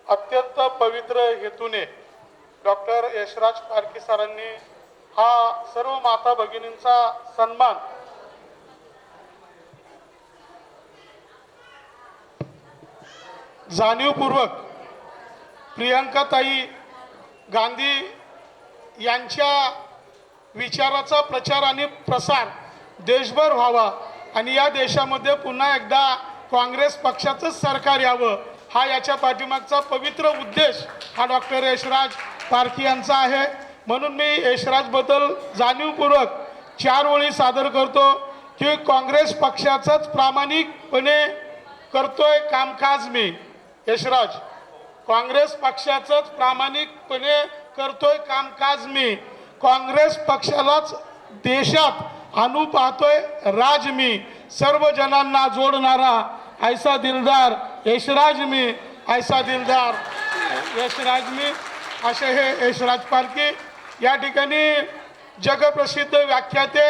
अत्यंत पवित्र हेतूने डॉक्टर यशराज पारखी सरांनी हा सर्व माता भगिनींचा सन्मान जाणीवपूर्वक प्रियंकाताई गांधी यांच्या विचाराचा प्रचार आणि प्रसार देशभर व्हावा आणि या देशामध्ये पुन्हा एकदा काँग्रेस पक्षाचंच सरकार यावं हा याच्या पाठीमागचा पवित्र उद्देश हा डॉक्टर यशराज पारखी यांचा आहे। म्हणून मी यशराजबद्दल जाणीवपूर्वक 4 ओळी सादर करतो की काँग्रेस पक्षाचंच प्रामाणिकपणे करतोय कामकाज मी यशराज, काँग्रेस पक्षाचंच प्रामाणिकपणे करतोय कामकाज मी, काँग्रेस पक्षालाच देशात आणू पाहतोय राज मी, सर्व जनांना जोडणारा ऐसा दिलदार यशराज मी, ऐसा दिलदार यशराज मी, असे हे यशराज पारखी। या ठिकाणी जगप्रसिद्ध व्याख्याते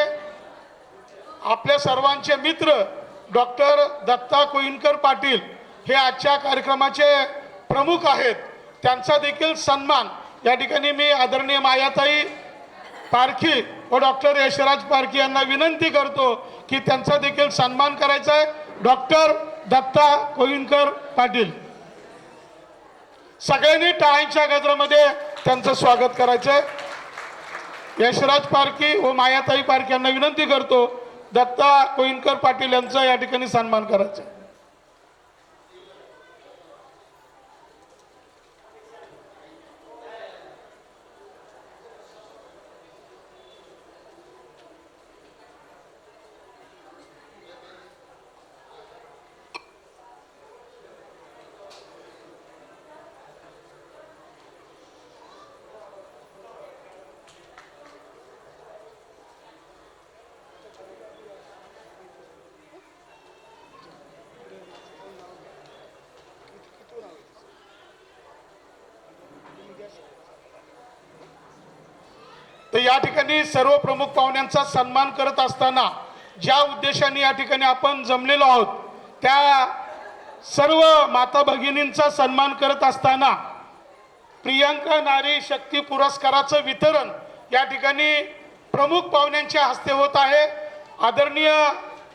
आपल्या सर्वांचे मित्र डॉक्टर दत्ता कोईनकर पाटील हे आजच्या कार्यक्रमाचे प्रमुख आहेत, त्यांचा देखील सन्मान या ठिकाणी मी आदरणीय मायाताई पारखी व डॉक्टर यशराज पारखी यांना विनंती करतो की त्यांचा देखील सन्मान करायचा आहे। डॉक्टर दत्ता कोईनकर पाटील, सगळ्यांनी टाळ्यांच्या गजरामध्ये त्यांचं स्वागत करायचं आहे। यशराज पारखी व मायाताई पारखी यांना विनंती करतो दत्ता कोईनकर पाटील यांचा या ठिकाणी सन्मान करायचा आहे। तर या ठिकाणी सर्व प्रमुख पाहुण्यांचा सन्मान करत असताना ज्या उद्देशाने या ठिकाणी आपण जमलेलो आहोत त्या सर्व माता भगिनींचा सन्मान करत असताना प्रियंका नारी शक्ती पुरस्काराचं वितरण या ठिकाणी प्रमुख पाहुण्यांच्या हस्ते होत आहे। आदरणीय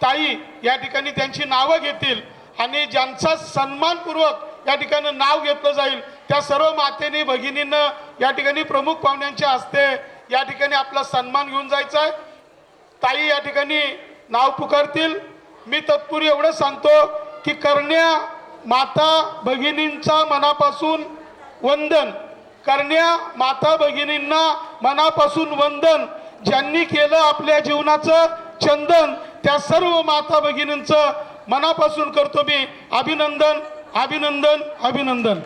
ताई या ठिकाणी त्यांची नावं घेतील आणि ज्यांचा सन्मानपूर्वक या ठिकाणी नाव घेतलं जाईल त्या सर्व मातेनी भगिनींना या ठिकाणी प्रमुख पाहुण्यांच्या हस्ते या ठिकाणी आपला सन्मान घेऊन जायचा आहे। ताई या ठिकाणी नाव पुकारतील। मी तत्पूर्वी एवढं सांगतो की करण्या माता भगिनींचा मनापासून वंदन, करण्या माता भगिनींना मनापासून वंदन, ज्यांनी केलं आपल्या जीवनाचं चंदन त्या सर्व माता भगिनींचं मनापासून करतो मी अभिनंदन अभिनंदन अभिनंदन।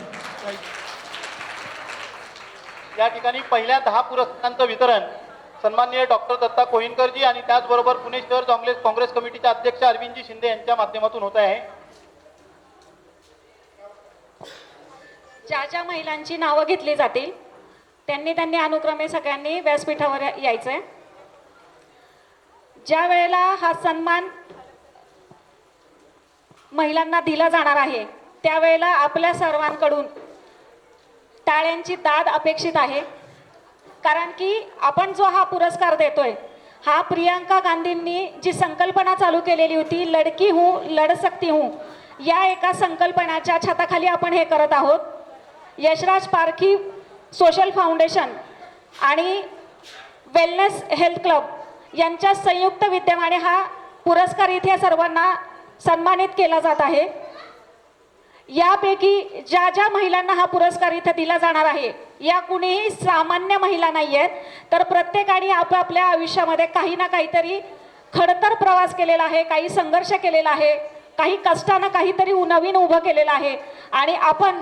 या ठिकाणी पहिल्या 10 पुरस्कारांचं वितरण सन्माननीय डॉक्टर दत्ता कोईनकरजी आणि त्याचबरोबर पुणे शहर काँग्रेस कमिटीचे अध्यक्ष अरविंदजी शिंदे यांच्या माध्यमातून होत आहे। ज्या ज्या महिलांची नावं घेतली जातील त्यांनी अनुक्रमे सगळ्यांनी व्यासपीठावर यायचंय। ज्या वेळेला हा सन्मान महिलांना दिला जाणार आहे त्यावेळेला आपल्या सर्वांकडून टाळ्यांची दाद अपेक्षित आहे, कारण की आपण जो हा पुरस्कार देतोय हा प्रियंका गांधींनी जी संकल्पना चालू केलेली होती लडकी हूँ लड़ सकती हूँ या एका संकल्पनाच्या छताखाली आपण हे करत आहोत। यशराज पारखी सोशल फाउंडेशन आणि वेलनेस हेल्थ क्लब यांच्या संयुक्त विद्यमाने हा पुरस्कार इथे सर्वांना सन्मानित केला जात आहे। यापैकी ज्या ज्या महिलांना हा पुरस्कार इथे दिला जाणार आहे या कुणीही सामान्य महिला नाही आहेत, तर प्रत्येकाने आपापल्या आयुष्यामध्ये काही ना काहीतरी खडतर प्रवास केलेला आहे, काही संघर्ष केलेला आहे, काही कष्टानं काहीतरी नवीन उभं केलेलं आहे आणि आपण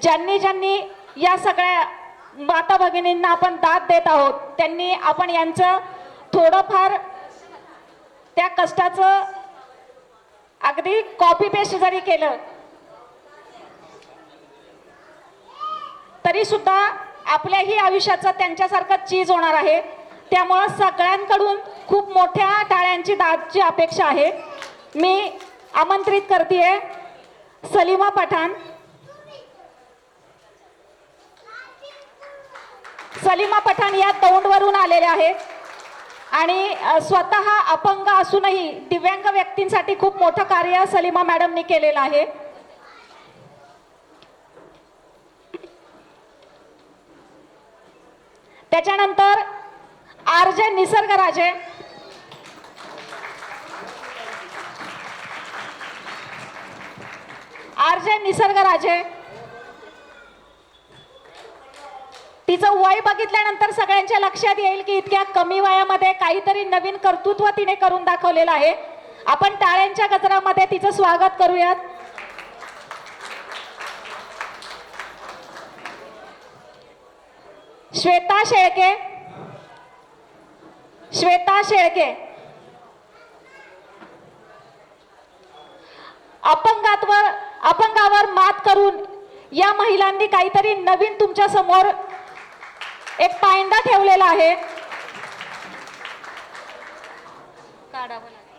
ज्यांनी ज्यांनी या सगळ्या माता भगिनींना आपण दाद देत आहोत त्यांनी आपण यांचं थोडंफार त्या कष्टाचं अगदी कॉपी पेस्ट जरी केलं तरी सुद्धा आपल्याही आयुष्याचं त्यांच्यासारखं चीज होणार आहे। त्यामुळे सगळ्यांकडून खूप मोठ्या टाळ्यांची दादची अपेक्षा आहे। मी आमंत्रित करते सलीमा पठाण, सलीमा पठाण या दौंडवरून आलेल्या आहेत आणि स्वतः अपंग असूनही दिव्यांग व्यक्तींसाठी खूप मोठं कार्य सलीमा मॅडमनी केलेलं आहे. त्याच्यानंतर आरजे निसर्गराजे, आरजे निसर्गराजे, तिचं वय बघितल्यानंतर सगळ्यांच्या लक्षात येईल की इतक्या कमी वयामध्ये काहीतरी नवीन कर्तृत्व तिने करून दाखवलेलं आहे. आपण टाळ्यांच्या गजरामध्ये तिचं स्वागत करूयात. श्वेता शेळके, श्वेता शेळके, अपंगावर मात करून या महिलांनी काहीतरी नवीन तुमच्या समोर एक पायंडा ठेवलेला आहे. काढावं लागेल.